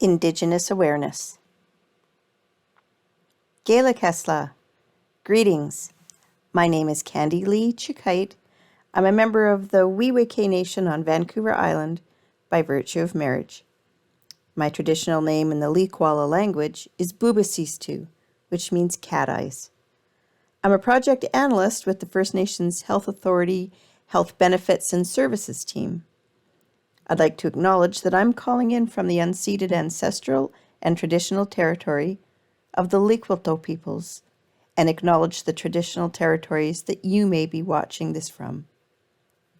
Indigenous Awareness. Gaelic greetings. My name is Candy Lee Chikite. I'm a member of the Wee-Wee-Kay Nation on Vancouver Island by virtue of marriage. My traditional name in the Lekwala language is Bubasistu, which means cat eyes. I'm a project analyst with the First Nations Health Authority Health Benefits and Services team. I'd like to acknowledge that I'm calling in from the unceded ancestral and traditional territory of the Lekwalto peoples and acknowledge the traditional territories that you may be watching this from.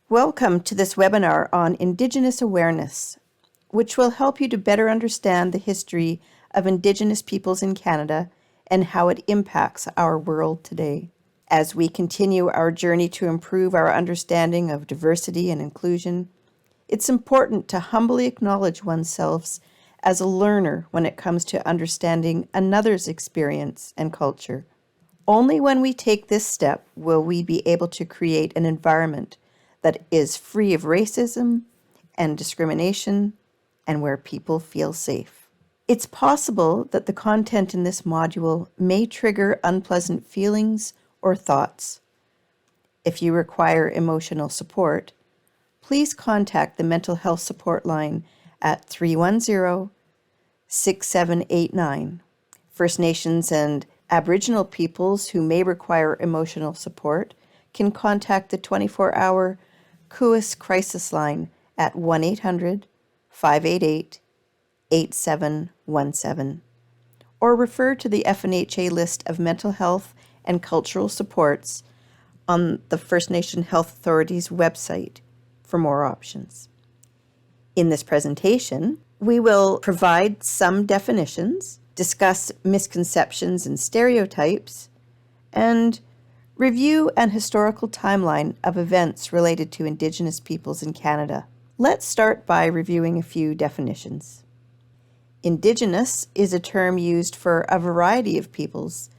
Welcome to this webinar on Indigenous Awareness, which will help you to better understand the history of Indigenous peoples in Canada and how it impacts our world today. As we continue our journey to improve our understanding of diversity and inclusion, it's important to humbly acknowledge oneself as a learner when it comes to understanding another's experience and culture. Only when we take this step will we be able to create an environment that is free of racism and discrimination and where people feel safe. It's possible that the content in this module may trigger unpleasant feelings or thoughts. If you require emotional support, please contact the Mental Health Support Line at 310-6789. First Nations and Aboriginal peoples who may require emotional support can contact the 24-hour CUIS Crisis Line at 1-800-588-8717 or refer to the FNHA list of mental health and cultural supports on the First Nation Health Authority's website for more options. In this presentation, we will provide some definitions, discuss misconceptions and stereotypes, and review an historical timeline of events related to Indigenous peoples in Canada. Let's start by reviewing a few definitions. Indigenous is a term used for a variety of peoples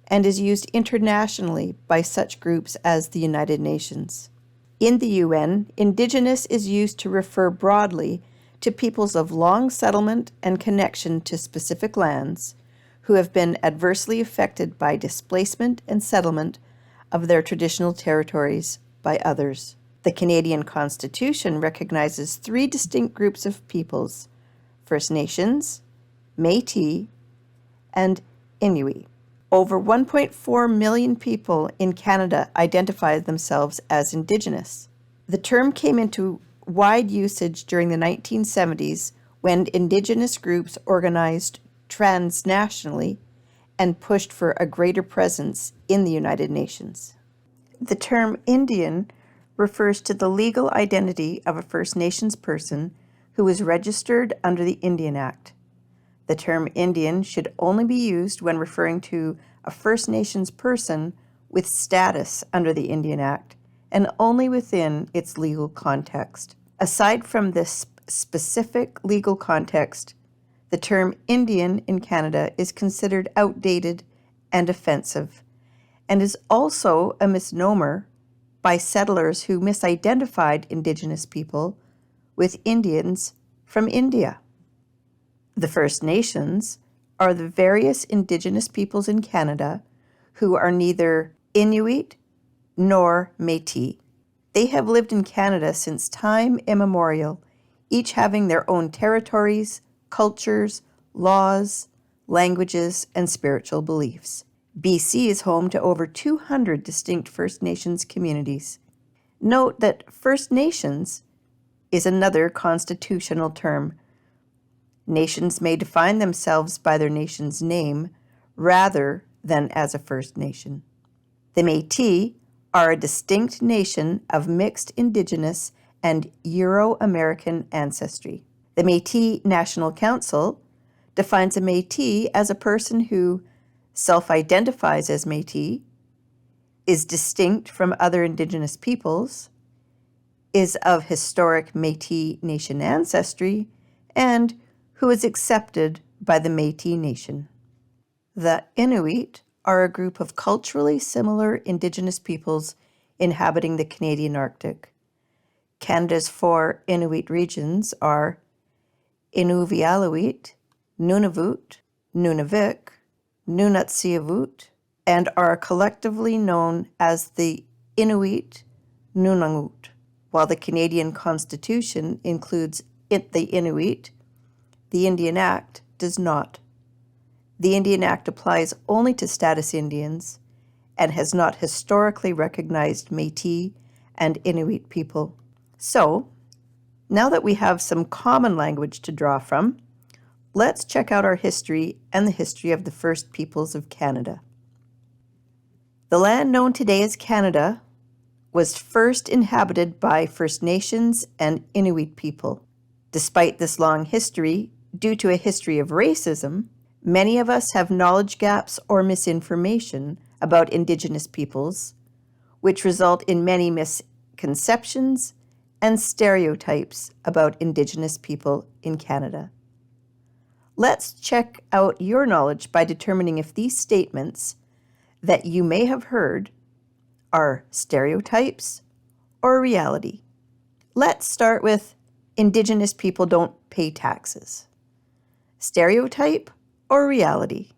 and is used internationally by such groups as the United Nations. In the UN, Indigenous is used to refer broadly to peoples of long settlement and connection to specific lands who have been adversely affected by displacement and settlement of their traditional territories by others. The Canadian Constitution recognizes three distinct groups of peoples: First Nations, Métis, and Inuit. Over 1.4 million people in Canada identify themselves as Indigenous. The term came into wide usage during the 1970s when Indigenous groups organized transnationally and pushed for a greater presence in the United Nations. The term Indian refers to the legal identity of a First Nations person who is registered under the Indian Act. The term Indian should only be used when referring to a First Nations person with status under the Indian Act and only within its legal context. Aside from this specific legal context, the term Indian in Canada is considered outdated and offensive, and is also a misnomer by settlers who misidentified Indigenous people with Indians from India. The First Nations are the various Indigenous peoples in Canada who are neither Inuit nor Métis. They have lived in Canada since time immemorial, each having their own territories, cultures, laws, languages, and spiritual beliefs. BC is home to over 200 distinct First Nations communities. Note that First Nations is another constitutional term. Nations may define themselves by their nation's name rather than as a First Nation. The Métis are a distinct nation of mixed Indigenous and Euro-American ancestry. The Métis National Council defines a Métis as a person who self-identifies as Métis, is distinct from other Indigenous peoples, is of historic Métis Nation ancestry, and who is accepted by the Métis Nation. The Inuit are a group of culturally similar Indigenous peoples inhabiting the Canadian Arctic. Canada's 4 Inuit regions are Inuvialuit, Nunavut, Nunavik, Nunatsiavut, and are collectively known as the Inuit Nunangut, while the Canadian Constitution includes the Inuit. The Indian Act does not. The Indian Act applies only to status Indians and has not historically recognized Métis and Inuit people. So, now that we have some common language to draw from, let's check out our history and the history of the First Peoples of Canada. The land known today as Canada was first inhabited by First Nations and Inuit people. Despite this long history, due to a history of racism, many of us have knowledge gaps or misinformation about Indigenous peoples, which result in many misconceptions and stereotypes about Indigenous people in Canada. Let's check out your knowledge by determining if these statements that you may have heard are stereotypes or reality. Let's start with Indigenous people don't pay taxes. Stereotype or reality?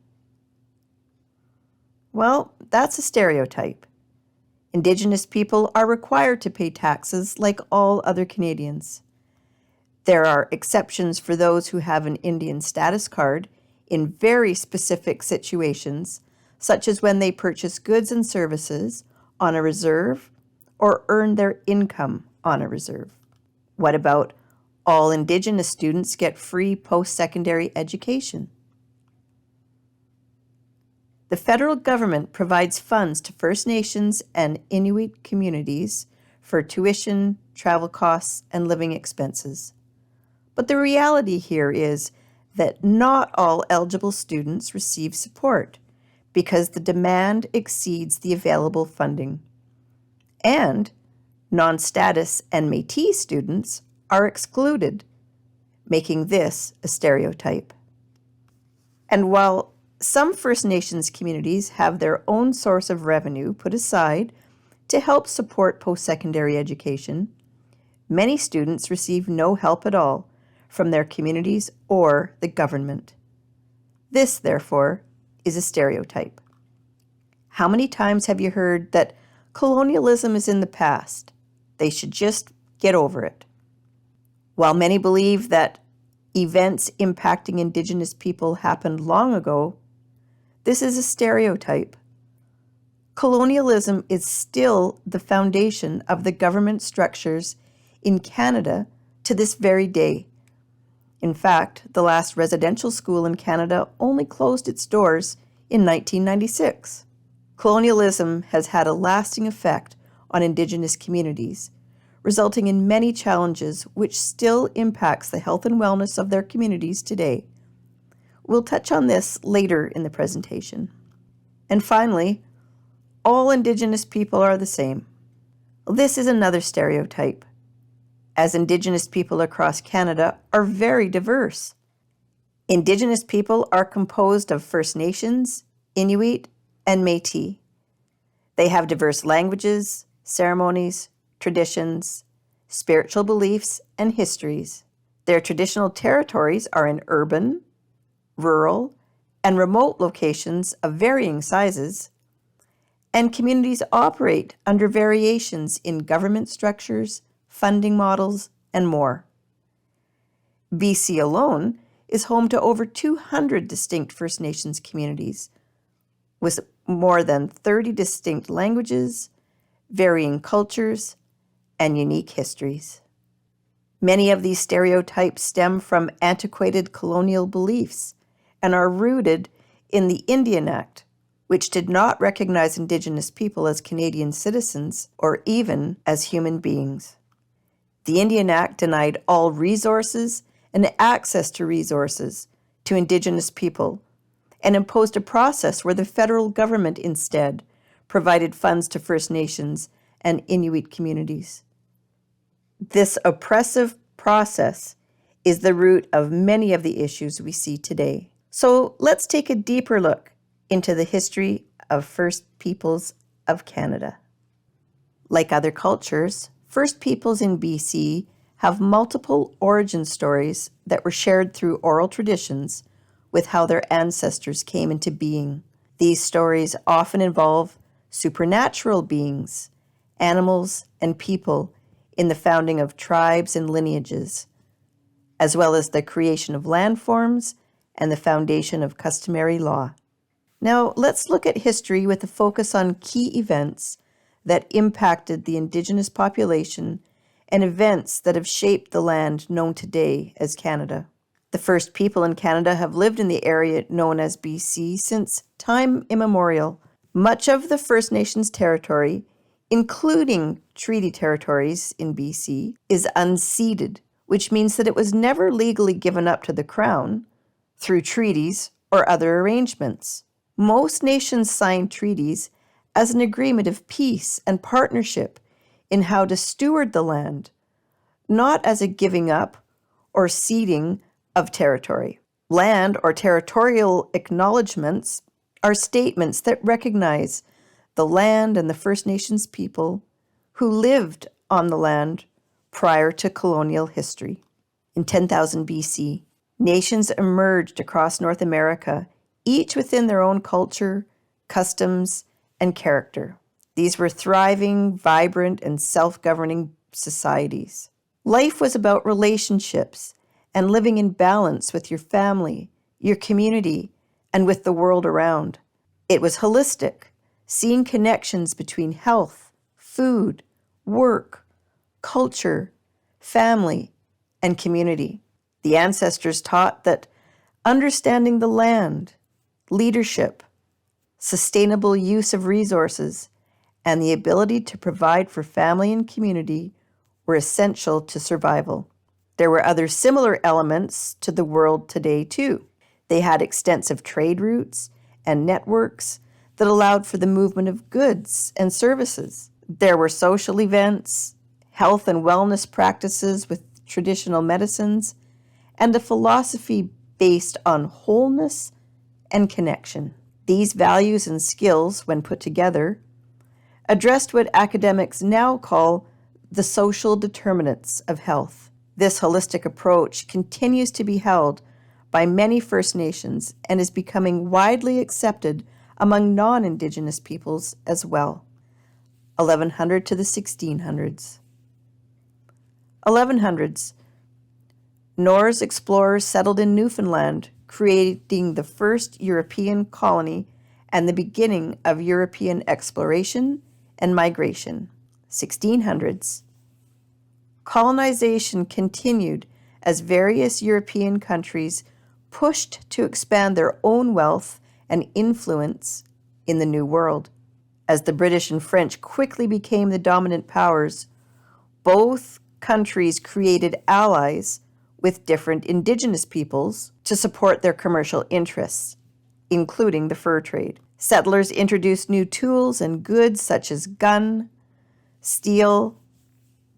Well, that's a stereotype. Indigenous people are required to pay taxes like all other Canadians. There are exceptions for those who have an Indian status card in very specific situations, such as when they purchase goods and services on a reserve or earn their income on a reserve. What about all Indigenous students get free post-secondary education? The federal government provides funds to First Nations and Inuit communities for tuition, travel costs, and living expenses. But the reality here is that not all eligible students receive support because the demand exceeds the available funding. And non-status and Métis students are excluded, making this a stereotype. And while some First Nations communities have their own source of revenue put aside to help support post-secondary education, many students receive no help at all from their communities or the government. This, therefore, is a stereotype. How many times have you heard that colonialism is in the past? They should just get over it. While many believe that events impacting Indigenous people happened long ago, this is a stereotype. Colonialism is still the foundation of the government structures in Canada to this very day. In fact, the last residential school in Canada only closed its doors in 1996. Colonialism has had a lasting effect on Indigenous communities, resulting in many challenges which still impacts the health and wellness of their communities today. We'll touch on this later in the presentation. And finally, all Indigenous people are the same. This is another stereotype, as Indigenous people across Canada are very diverse. Indigenous people are composed of First Nations, Inuit, and Métis. They have diverse languages, ceremonies, traditions, spiritual beliefs, and histories. Their traditional territories are in urban, rural, and remote locations of varying sizes, and communities operate under variations in government structures, funding models, and more. BC alone is home to over 200 distinct First Nations communities, with more than 30 distinct languages, varying cultures, and unique histories. Many of these stereotypes stem from antiquated colonial beliefs and are rooted in the Indian Act, which did not recognize Indigenous people as Canadian citizens or even as human beings. The Indian Act denied all resources and access to resources to Indigenous people and imposed a process where the federal government instead provided funds to First Nations and Inuit communities. This oppressive process is the root of many of the issues we see today. So let's take a deeper look into the history of First Peoples of Canada. Like other cultures, First Peoples in BC have multiple origin stories that were shared through oral traditions, with how their ancestors came into being. These stories often involve supernatural beings, animals, and people in the founding of tribes and lineages, as well as the creation of landforms and the foundation of customary law. Now, let's look at history with a focus on key events that impacted the Indigenous population and events that have shaped the land known today as Canada. The first people in Canada have lived in the area known as BC since time immemorial. Much of the First Nations territory, including treaty territories in BC, is unceded, which means that it was never legally given up to the Crown through treaties or other arrangements. Most nations sign treaties as an agreement of peace and partnership in how to steward the land, not as a giving up or ceding of territory. Land or territorial acknowledgements are statements that recognize the land and the First Nations people who lived on the land prior to colonial history. In 10,000 BC, nations emerged across North America, each within their own culture, customs, and character. These were thriving, vibrant, and self-governing societies. Life was about relationships and living in balance with your family, your community, and with the world around. It was holistic, seeing connections between health, food, work, culture, family, and community. The ancestors taught that understanding the land, leadership, sustainable use of resources, and the ability to provide for family and community were essential to survival. There were other similar elements to the world today, too. They had extensive trade routes and networks that allowed for the movement of goods and services. There were social events, health and wellness practices with traditional medicines, and a philosophy based on wholeness and connection. These values and skills, when put together, addressed what academics now call the social determinants of health. This holistic approach continues to be held by many First Nations and is becoming widely accepted among non-Indigenous peoples as well. 1100 to the 1600s. 1100s. Norse explorers settled in Newfoundland, creating the first European colony and the beginning of European exploration and migration. 1600s. Colonization continued as various European countries pushed to expand their own wealth and influence in the New World. As the British and French quickly became the dominant powers, both countries created allies with different Indigenous peoples to support their commercial interests, including the fur trade. Settlers introduced new tools and goods such as gun, steel,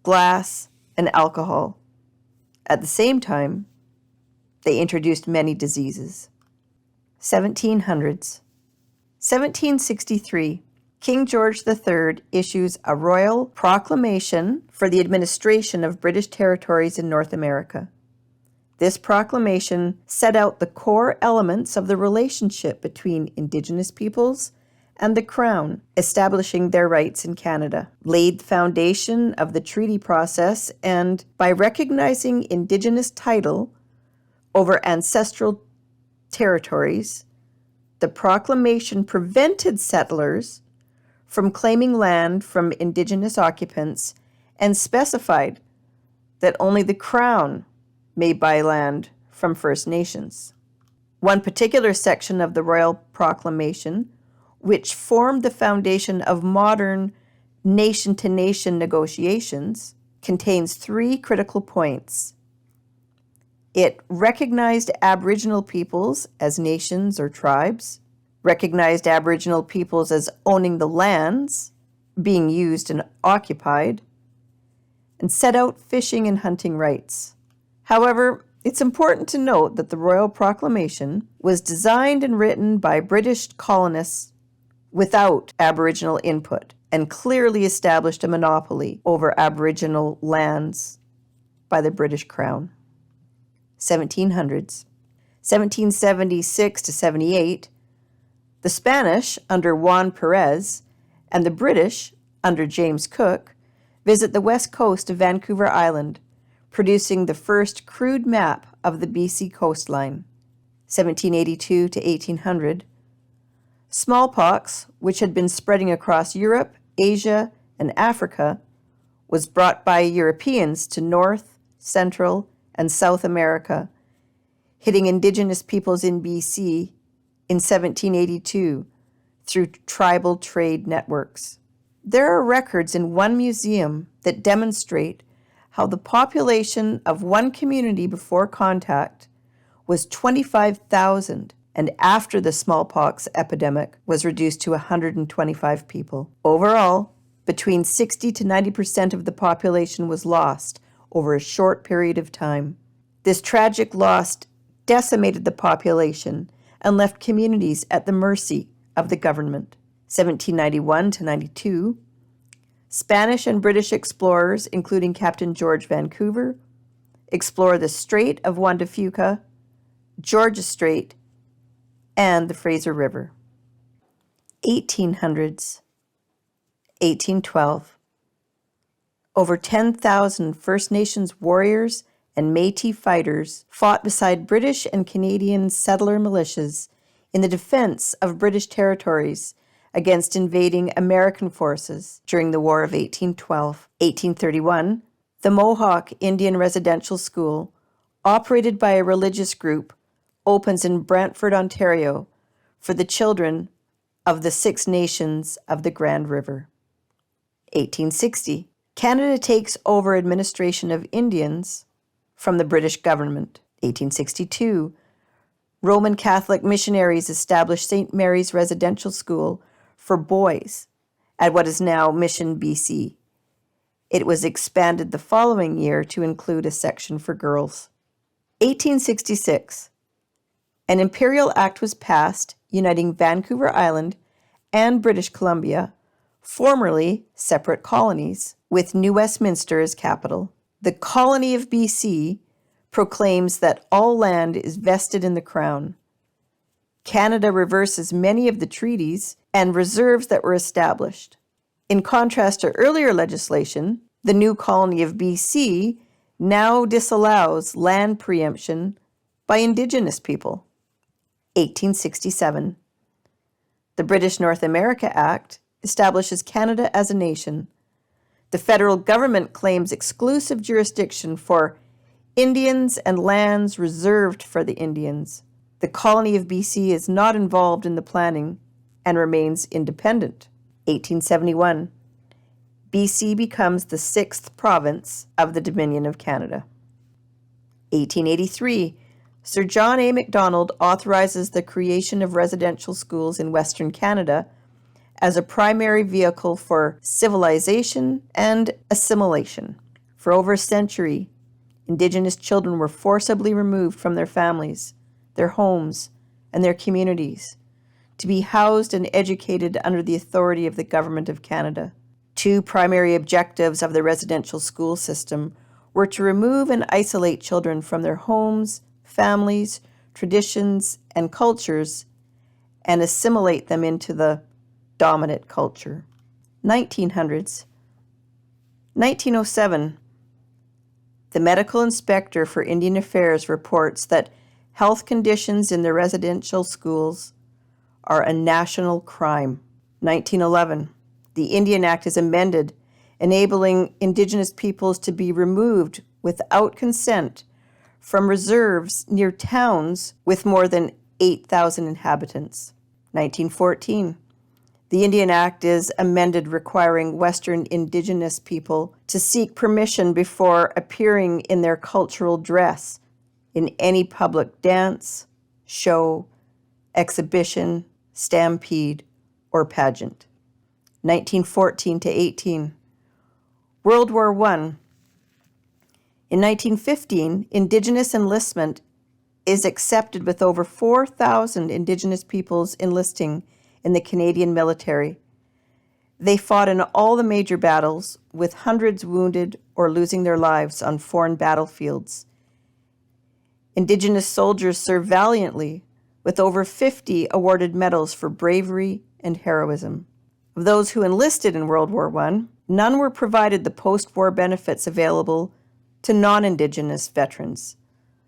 glass, and alcohol. At the same time, they introduced many diseases. 1700s. 1763. King George III issues a royal proclamation for the administration of British territories in North America. This proclamation set out the core elements of the relationship between Indigenous peoples and the Crown, establishing their rights in Canada, laid the foundation of the treaty process, and by recognizing Indigenous title over ancestral territories, the proclamation prevented settlers from claiming land from Indigenous occupants and specified that only the Crown may buy land from First Nations. One particular section of the Royal Proclamation, which formed the foundation of modern nation-to-nation negotiations, contains 3 critical points. It recognized Aboriginal peoples as nations or tribes, recognized Aboriginal peoples as owning the lands being used and occupied, and set out fishing and hunting rights. However, it's important to note that the Royal Proclamation was designed and written by British colonists without Aboriginal input and clearly established a monopoly over Aboriginal lands by the British Crown. 1700s. 1776 to 78, the Spanish under Juan Perez and the British under James Cook visit the west coast of Vancouver Island, producing the first crude map of the BC coastline. 1782 to 1800, smallpox, which had been spreading across Europe, Asia, and Africa, was brought by Europeans to North, Central, and South America, hitting Indigenous peoples in BC in 1782 through tribal trade networks. There are records in one museum that demonstrate how the population of one community before contact was 25,000, and after the smallpox epidemic was reduced to 125 people. Overall, between 60 to 90% of the population was lost over a short period of time. This tragic loss decimated the population and left communities at the mercy of the government. 1791 to 92, Spanish and British explorers, including Captain George Vancouver, explore the Strait of Juan de Fuca, Georgia Strait, and the Fraser River. 1800s. 1812. Over 10,000 First Nations warriors and Métis fighters fought beside British and Canadian settler militias in the defense of British territories against invading American forces during the War of 1812. 1831, the Mohawk Indian Residential School, operated by a religious group, opens in Brantford, Ontario, for the children of the Six Nations of the Grand River. 1860, Canada takes over administration of Indians from the British government. 1862, Roman Catholic missionaries established St. Mary's Residential School for boys at what is now Mission, BC. It was expanded the following year to include a section for girls. 1866, an Imperial Act was passed uniting Vancouver Island and British Columbia, formerly separate colonies, with New Westminster as capital. The colony of BC proclaims that all land is vested in the Crown. Canada reverses many of the treaties and reserves that were established. In contrast to earlier legislation, the new colony of BC now disallows land preemption by Indigenous people. 1867. The British North America Act establishes Canada as a nation. The federal government claims exclusive jurisdiction for Indians and lands reserved for the Indians. The colony of BC is not involved in the planning and remains independent. 1871. BC becomes the 6th province of the Dominion of Canada. 1883. Sir John A. Macdonald authorizes the creation of residential schools in Western Canada as a primary vehicle for civilization and assimilation. For over a century, Indigenous children were forcibly removed from their families, their homes, and their communities to be housed and educated under the authority of the Government of Canada. Two primary objectives of the residential school system were to remove and isolate children from their homes, families, traditions, and cultures, and assimilate them into the dominant culture. 1900s. 1907. The medical inspector for Indian Affairs reports that health conditions in the residential schools are a national crime. 1911. The Indian Act is amended, enabling Indigenous peoples to be removed without consent from reserves near towns with more than 8,000 inhabitants. 1914. The Indian Act is amended, requiring Western Indigenous people to seek permission before appearing in their cultural dress in any public dance, show, exhibition, stampede, or pageant. 1914 to 18. World War I. In 1915, Indigenous enlistment is accepted with over 4,000 Indigenous peoples enlisting in the Canadian military. They fought in all the major battles, with hundreds wounded or losing their lives on foreign battlefields. Indigenous soldiers served valiantly, with over 50 awarded medals for bravery and heroism. Of those who enlisted in World War I, none were provided the post-war benefits available to non-Indigenous veterans,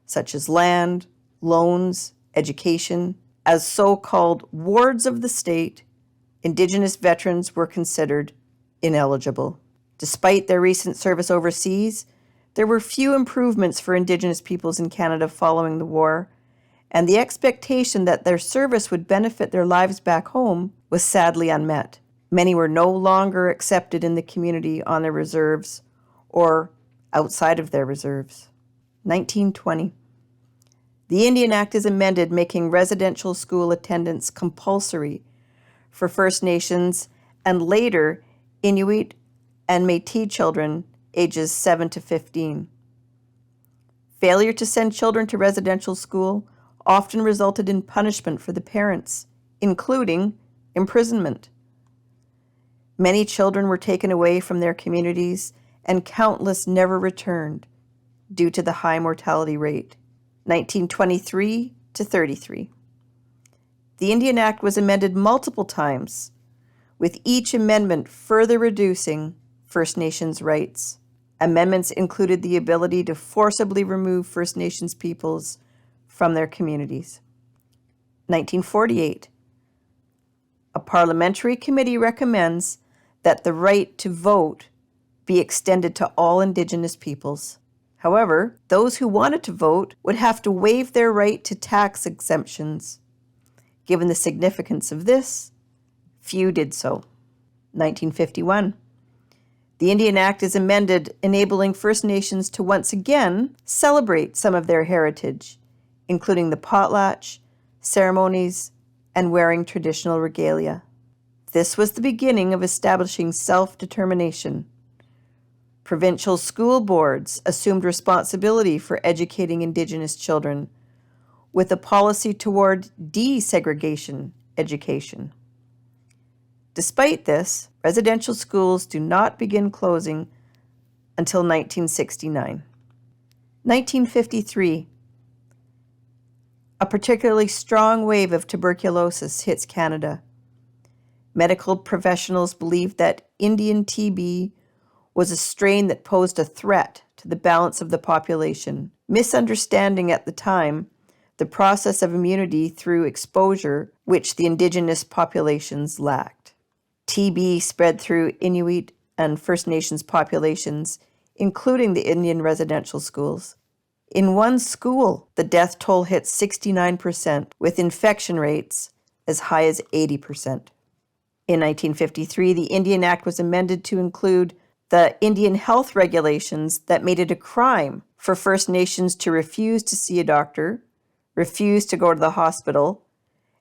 such as land, loans, education. As so-called wards of the state, Indigenous veterans were considered ineligible. Despite their recent service overseas, there were few improvements for Indigenous peoples in Canada following the war, and the expectation that their service would benefit their lives back home was sadly unmet. Many were no longer accepted in the community on their reserves or outside of their reserves. 1920. The Indian Act is amended, making residential school attendance compulsory for First Nations and later Inuit and Métis children ages 7 to 15. Failure to send children to residential school often resulted in punishment for the parents, including imprisonment. Many children were taken away from their communities, and countless never returned due to the high mortality rate. 1923 to 33. The Indian Act was amended multiple times, with each amendment further reducing First Nations rights. Amendments included the ability to forcibly remove First Nations peoples from their communities. 1948. A parliamentary committee recommends that the right to vote be extended to all Indigenous peoples. However, those who wanted to vote would have to waive their right to tax exemptions. Given the significance of this, few did so. 1951. The Indian Act is amended, enabling First Nations to once again celebrate some of their heritage, including the potlatch, ceremonies, and wearing traditional regalia. This was the beginning of establishing self-determination. Provincial school boards assumed responsibility for educating Indigenous children, with a policy toward desegregation education. Despite this, residential schools do not begin closing until 1969. 1953. A particularly strong wave of tuberculosis hits Canada. Medical professionals believed that Indian TB was a strain that posed a threat to the balance of the population, misunderstanding at the time the process of immunity through exposure which the Indigenous populations lacked. TB spread through Inuit and First Nations populations, including the Indian residential schools. In one school, the death toll hit 69%, with infection rates as high as 80%. In 1953, the Indian Act was amended to include the Indian health regulations that made it a crime for First Nations to refuse to see a doctor, refuse to go to the hospital,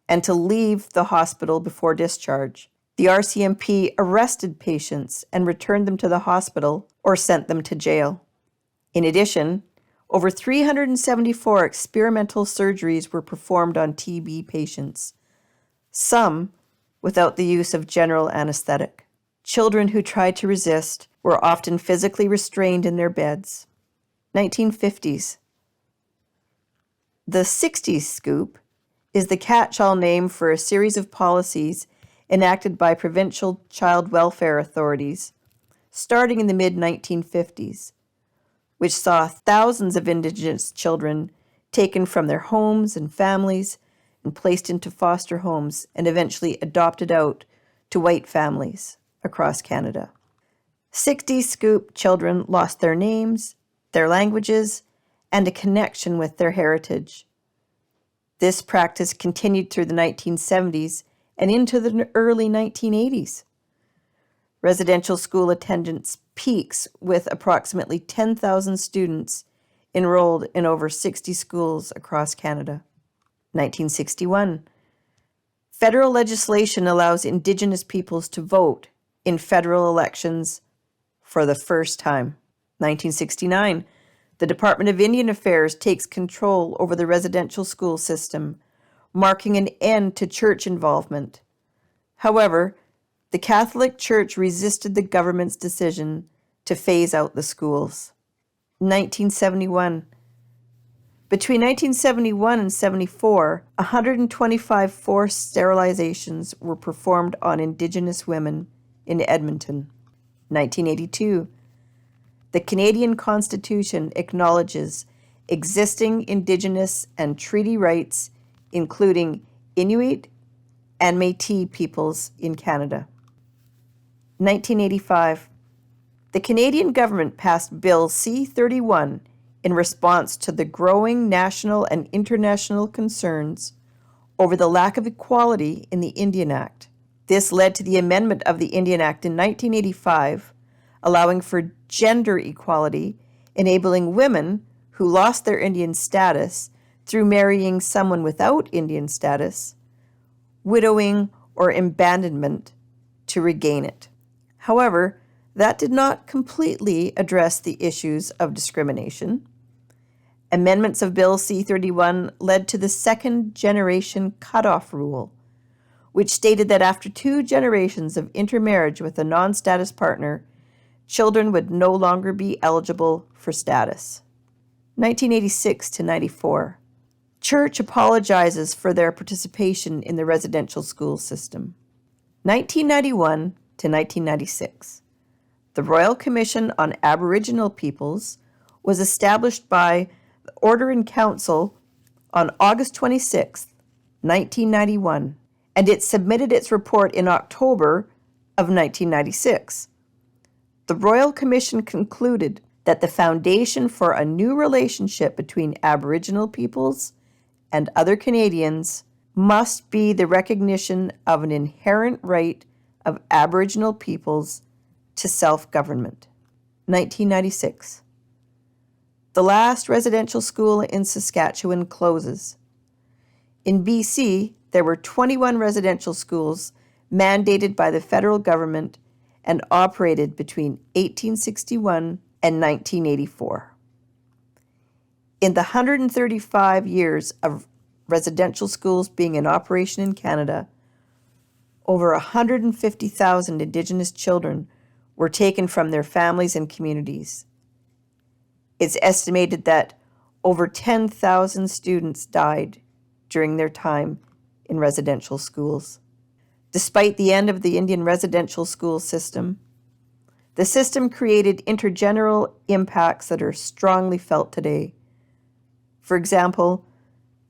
and to leave the hospital before discharge. The RCMP arrested patients and returned them to the hospital or sent them to jail. In addition, over 374 experimental surgeries were performed on TB patients, some without the use of general anesthetic. Children who tried to resist were often physically restrained in their beds. 1950s. The 60s scoop is the catch-all name for a series of policies enacted by provincial child welfare authorities starting in the mid-1950s, which saw thousands of Indigenous children taken from their homes and families and placed into foster homes and eventually adopted out to white families across Canada. 60s scoop children lost their names, their languages, and a connection with their heritage. This practice continued through the 1970s and into the early 1980s. Residential school attendance peaks with approximately 10,000 students enrolled in over 60 schools across Canada. 1961. Federal legislation allows Indigenous peoples to vote in federal elections for the first time. 1969. The Department of Indian Affairs takes control over the residential school system, marking an end to church involvement. However, the Catholic Church resisted the government's decision to phase out the schools. 1971. Between 1971 and 74, 125 forced sterilizations were performed on Indigenous women in Edmonton. 1982, the Canadian Constitution acknowledges existing Indigenous and treaty rights, including Inuit and Métis peoples in Canada. 1985, the Canadian government passed Bill C-31 in response to the growing national and international concerns over the lack of equality in the Indian Act. This led to the amendment of the Indian Act in 1985, allowing for gender equality, enabling women who lost their Indian status through marrying someone without Indian status, widowing, or abandonment to regain it. However, that did not completely address the issues of discrimination. Amendments of Bill C-31 led to the second generation cutoff rule, which stated that after 2 generations of intermarriage with a non-status partner, children would no longer be eligible for status. 1986 to 94. Church apologizes for their participation in the residential school system. 1991 to 1996. The Royal Commission on Aboriginal Peoples was established by the Order in Council on August 26, 1991, and it submitted its report in October of 1996. The Royal Commission concluded that the foundation for a new relationship between Aboriginal peoples and other Canadians must be the recognition of an inherent right of Aboriginal peoples to self-government. 1996. The last residential school in Saskatchewan closes. In BC, there were 21 residential schools mandated by the federal government and operated between 1861 and 1984. In the 135 years of residential schools being in operation in Canada, over 150,000 Indigenous children were taken from their families and communities. It's estimated that over 10,000 students died during their time in residential schools. Despite the end of the Indian residential school system, the system created intergenerational impacts that are strongly felt today. For example,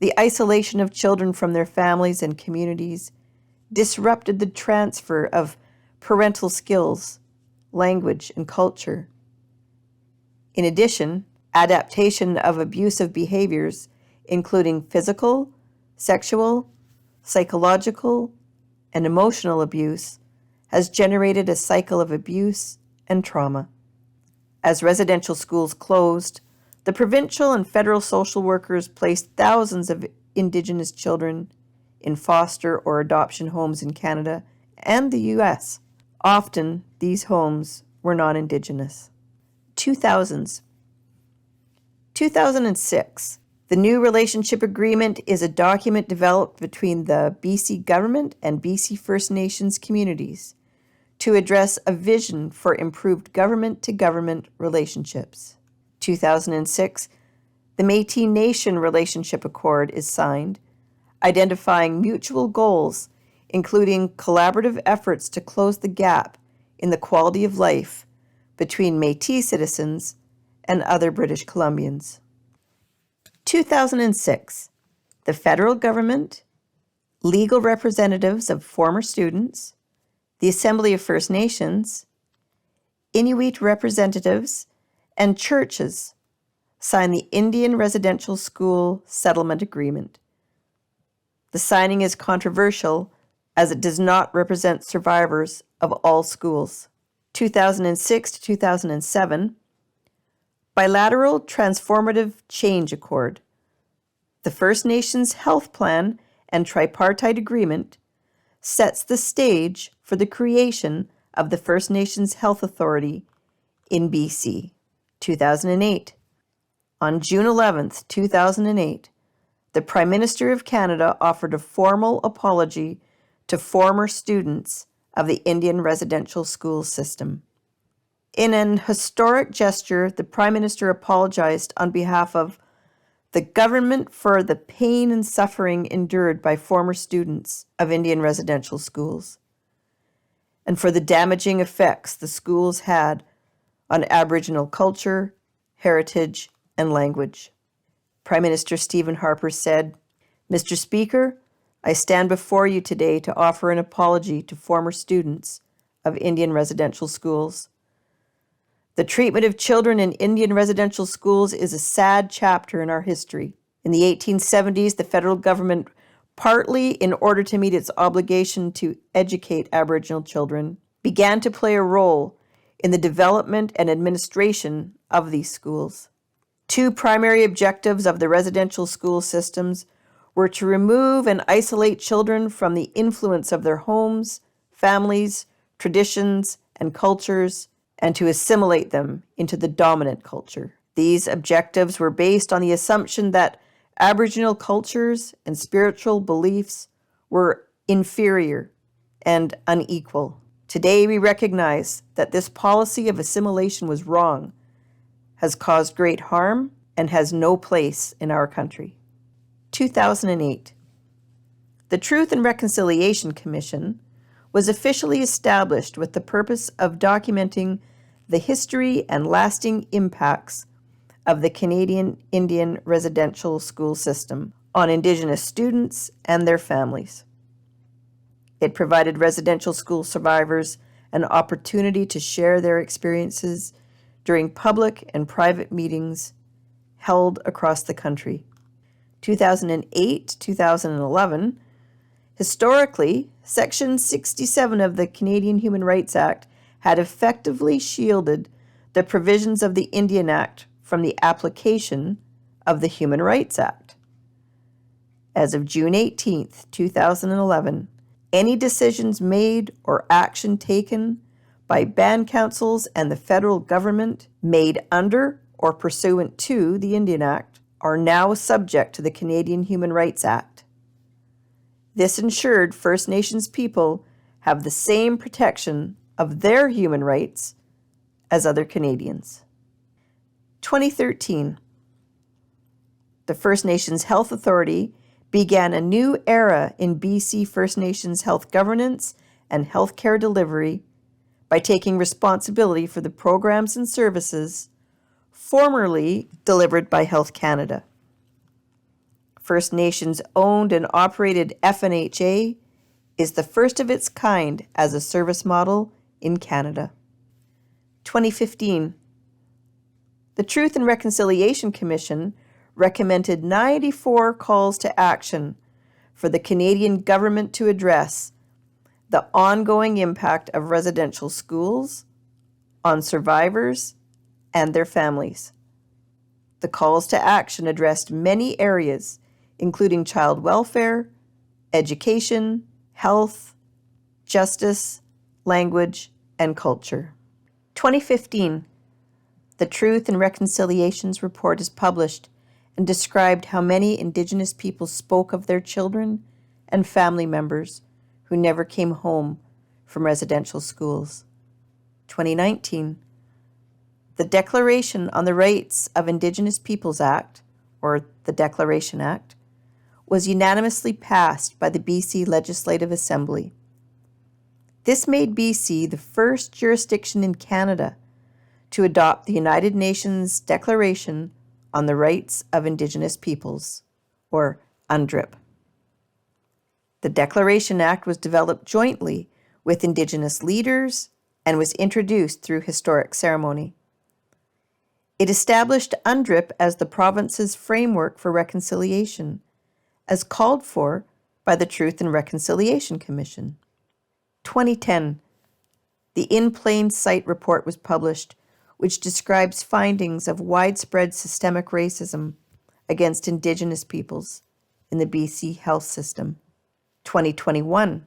the isolation of children from their families and communities disrupted the transfer of parental skills, language, and culture. In addition, adaptation of abusive behaviors, including physical, sexual, psychological, and emotional abuse, has generated a cycle of abuse and trauma. As residential schools closed, the provincial and federal social workers placed thousands of Indigenous children in foster or adoption homes in Canada and the U.S. Often, these homes were non-Indigenous. 2000s. 2006. The new relationship agreement is a document developed between the BC government and BC First Nations communities to address a vision for improved government-to-government relationships. 2006. The Métis Nation Relationship Accord is signed, identifying mutual goals, including collaborative efforts to close the gap in the quality of life between Métis citizens and other British Columbians. 2006. The federal government, legal representatives of former students, the Assembly of First Nations, Inuit representatives, and churches signed the Indian Residential School Settlement Agreement. The signing is controversial as it does not represent survivors of all schools. 2006 to 2007, Bilateral Transformative Change Accord. The First Nations Health Plan and Tripartite Agreement sets the stage for the creation of the First Nations Health Authority in BC. 2008. On June 11, 2008, the Prime Minister of Canada offered a formal apology to former students of the Indian residential school system. In an historic gesture, the Prime Minister apologized on behalf of the government for the pain and suffering endured by former students of Indian residential schools, and for the damaging effects the schools had on Aboriginal culture, heritage, and language. Prime Minister Stephen Harper said, "Mr. Speaker, I stand before you today to offer an apology to former students of Indian residential schools. The treatment of children in Indian residential schools is a sad chapter in our history. In the 1870s, the federal government, partly in order to meet its obligation to educate Aboriginal children, began to play a role in the development and administration of these schools. Two primary objectives of the residential school systems were to remove and isolate children from the influence of their homes, families, traditions, and cultures, and to assimilate them into the dominant culture. These objectives were based on the assumption that Aboriginal cultures and spiritual beliefs were inferior and unequal. Today, we recognize that this policy of assimilation was wrong, has caused great harm, and has no place in our country." 2008. The Truth and Reconciliation Commission was officially established with the purpose of documenting the history and lasting impacts of the Canadian Indian residential school system on Indigenous students and their families. It provided residential school survivors an opportunity to share their experiences during public and private meetings held across the country. 2008-2011, historically, Section 67 of the Canadian Human Rights Act had effectively shielded the provisions of the Indian Act from the application of the Human Rights Act. As of June 18, 2011, any decisions made or action taken by band councils and the federal government made under or pursuant to the Indian Act are now subject to the Canadian Human Rights Act. This ensured First Nations people have the same protection of their human rights as other Canadians. 2013. The First Nations Health Authority began a new era in BC First Nations health governance and healthcare delivery by taking responsibility for the programs and services formerly delivered by Health Canada. First Nations owned and operated FNHA is the first of its kind as a service model in Canada. 2015. The Truth and Reconciliation Commission recommended 94 calls to action for the Canadian government to address the ongoing impact of residential schools on survivors and their families. The calls to action addressed many areas, including child welfare, education, health, justice, language, and culture. 2015. The Truth and Reconciliations Report is published and described how many Indigenous people spoke of their children and family members who never came home from residential schools. 2019. The Declaration on the Rights of Indigenous Peoples Act, or the Declaration Act, was unanimously passed by the BC Legislative Assembly. This made BC the first jurisdiction in Canada to adopt the United Nations Declaration on the Rights of Indigenous Peoples, or UNDRIP. The Declaration Act was developed jointly with Indigenous leaders and was introduced through historic ceremony. It established UNDRIP as the province's framework for reconciliation, as called for by the Truth and Reconciliation Commission. 2010, the In Plain Sight report was published, which describes findings of widespread systemic racism against Indigenous peoples in the BC health system. 2021,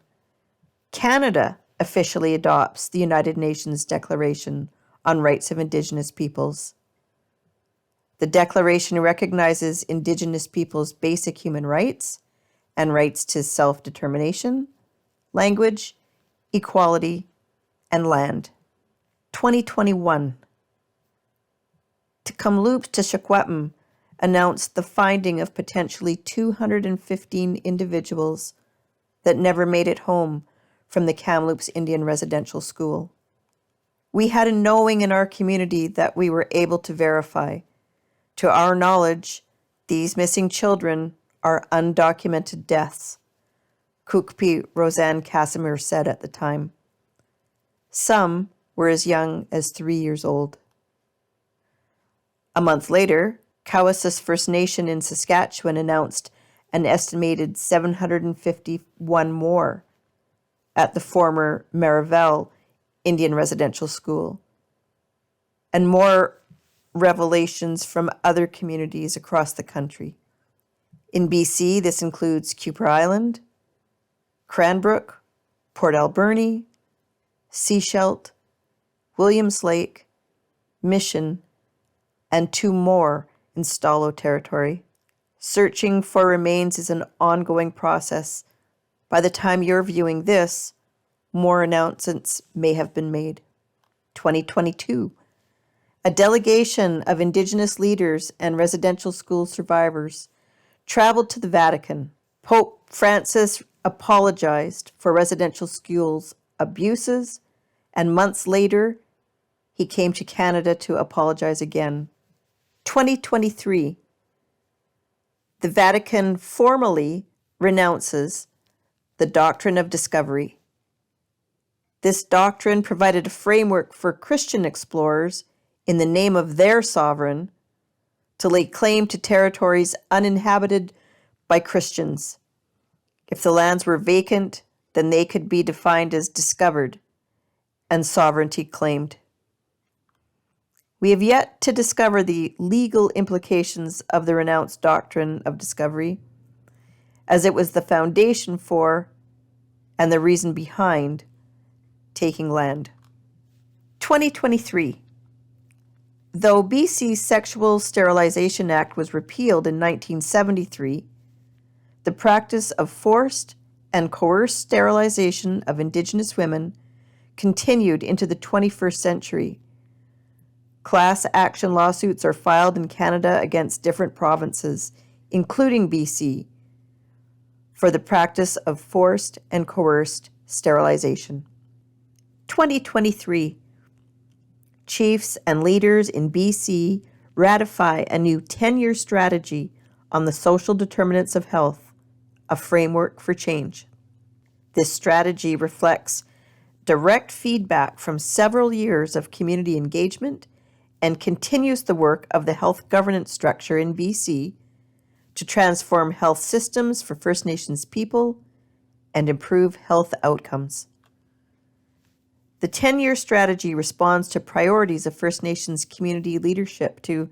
Canada officially adopts the United Nations Declaration on Rights of Indigenous Peoples. The Declaration recognizes Indigenous peoples' basic human rights and rights to self-determination, language, equality, and land. 2021. Tkamloops Tshikwatim announced the finding of potentially 215 individuals that never made it home from the Kamloops Indian Residential School. We had a knowing in our community that we were able to verify. To our knowledge, these missing children are undocumented deaths, Kukpi Roseanne Casimir said at the time. Some were as young as 3 years old. A month later, Cowessess First Nation in Saskatchewan announced an estimated 751 more at the former Marivel Indian Residential School, and more revelations from other communities across the country. In BC, this includes Kuper Island, Cranbrook, Port Alberni, Sechelt, Williams Lake, Mission, and 2 more in Stalo territory. Searching for remains is an ongoing process. By the time you're viewing this, more announcements may have been made. 2022. A delegation of Indigenous leaders and residential school survivors traveled to the Vatican. Pope Francis apologized for residential schools' abuses, and months later, he came to Canada to apologize again. 2023. The Vatican formally renounces the doctrine of discovery. This doctrine provided a framework for Christian explorers, in the name of their sovereign, to lay claim to territories uninhabited by Christians. If the lands were vacant, then they could be defined as discovered and sovereignty claimed. We have yet to discover the legal implications of the renounced doctrine of discovery, as it was the foundation for and the reason behind taking land. 2023. Though BC's Sexual Sterilization Act was repealed in 1973, the practice of forced and coerced sterilization of Indigenous women continued into the 21st century. Class action lawsuits are filed in Canada against different provinces, including BC, for the practice of forced and coerced sterilization. 2023. Chiefs and leaders in BC ratify a new 10-year strategy on the social determinants of health, a framework for change. This strategy reflects direct feedback from several years of community engagement and continues the work of the health governance structure in BC to transform health systems for First Nations people and improve health outcomes. The 10-year strategy responds to priorities of First Nations community leadership to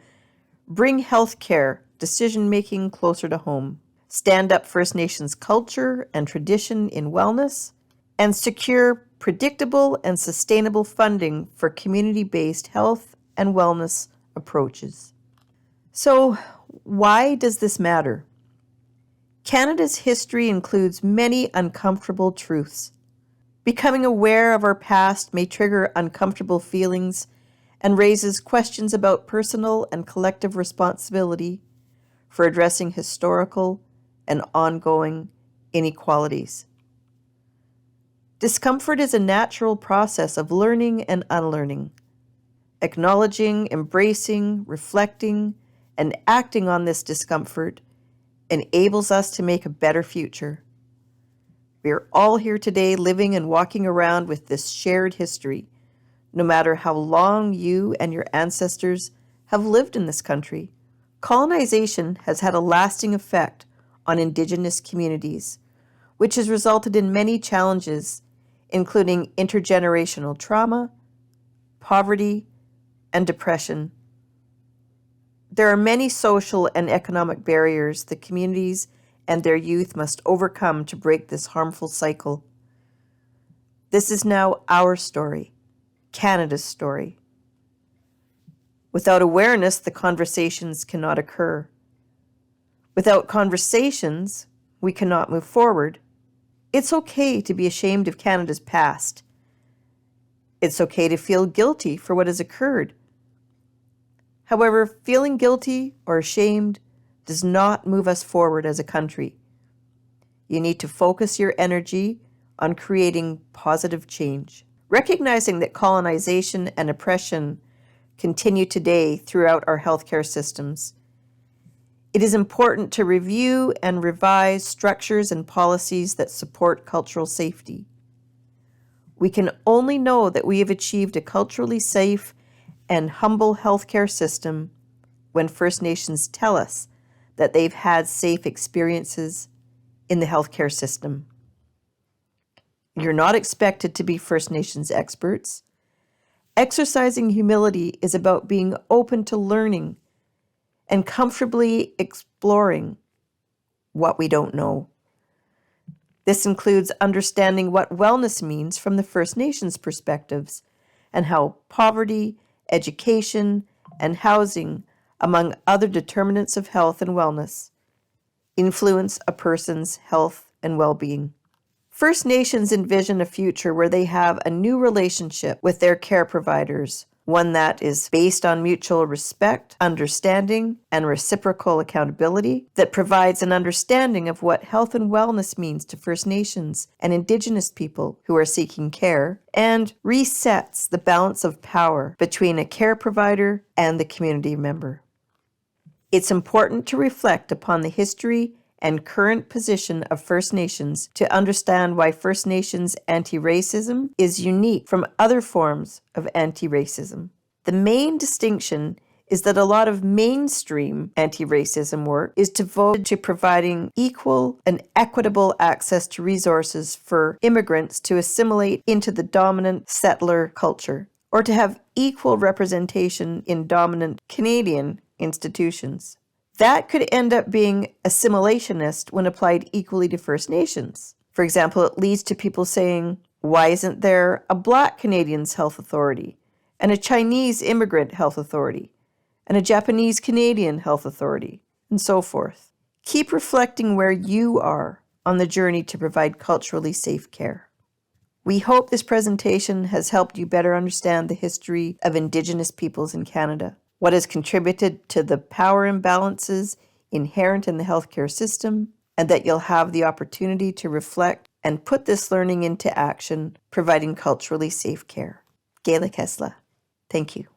bring healthcare decision-making closer to home, stand up First Nations culture and tradition in wellness, and secure predictable and sustainable funding for community-based health and wellness approaches. So, why does this matter? Canada's history includes many uncomfortable truths. Becoming aware of our past may trigger uncomfortable feelings and raises questions about personal and collective responsibility for addressing historical and ongoing inequalities. Discomfort is a natural process of learning and unlearning. Acknowledging, embracing, reflecting, and acting on this discomfort enables us to make a better future. We are all here today living and walking around with this shared history, no matter how long you and your ancestors have lived in this country. Colonization has had a lasting effect on Indigenous communities, which has resulted in many challenges, including intergenerational trauma, poverty, and depression. There are many social and economic barriers the communities and their youth must overcome to break this harmful cycle. This is now our story, Canada's story. Without awareness, the conversations cannot occur. Without conversations, we cannot move forward. It's okay to be ashamed of Canada's past. It's okay to feel guilty for what has occurred. However, feeling guilty or ashamed does not move us forward as a country. You need to focus your energy on creating positive change. Recognizing that colonization and oppression continue today throughout our healthcare systems, it is important to review and revise structures and policies that support cultural safety. We can only know that we have achieved a culturally safe and humble healthcare system when First Nations tell us that they've had safe experiences in the healthcare system. You're not expected to be First Nations experts. Exercising humility is about being open to learning and comfortably exploring what we don't know. This includes understanding what wellness means from the First Nations perspectives and how poverty, education, and housing, among other determinants of health and wellness, influence a person's health and well-being. First Nations envision a future where they have a new relationship with their care providers, one that is based on mutual respect, understanding, and reciprocal accountability, that provides an understanding of what health and wellness means to First Nations and Indigenous people who are seeking care, and resets the balance of power between a care provider and the community member. It's important to reflect upon the history and current position of First Nations to understand why First Nations anti-racism is unique from other forms of anti-racism. The main distinction is that a lot of mainstream anti-racism work is devoted to providing equal and equitable access to resources for immigrants to assimilate into the dominant settler culture, or to have equal representation in dominant Canadian institutions. That could end up being assimilationist when applied equally to First Nations. For example, it leads to people saying, why isn't there a Black Canadians Health Authority, and a Chinese Immigrant Health Authority, and a Japanese Canadian Health Authority, and so forth? Keep reflecting where you are on the journey to provide culturally safe care. We hope this presentation has helped you better understand the history of Indigenous peoples in Canada, what has contributed to the power imbalances inherent in the healthcare system, and that you'll have the opportunity to reflect and put this learning into action, providing culturally safe care. Gaila Kesla. Thank you.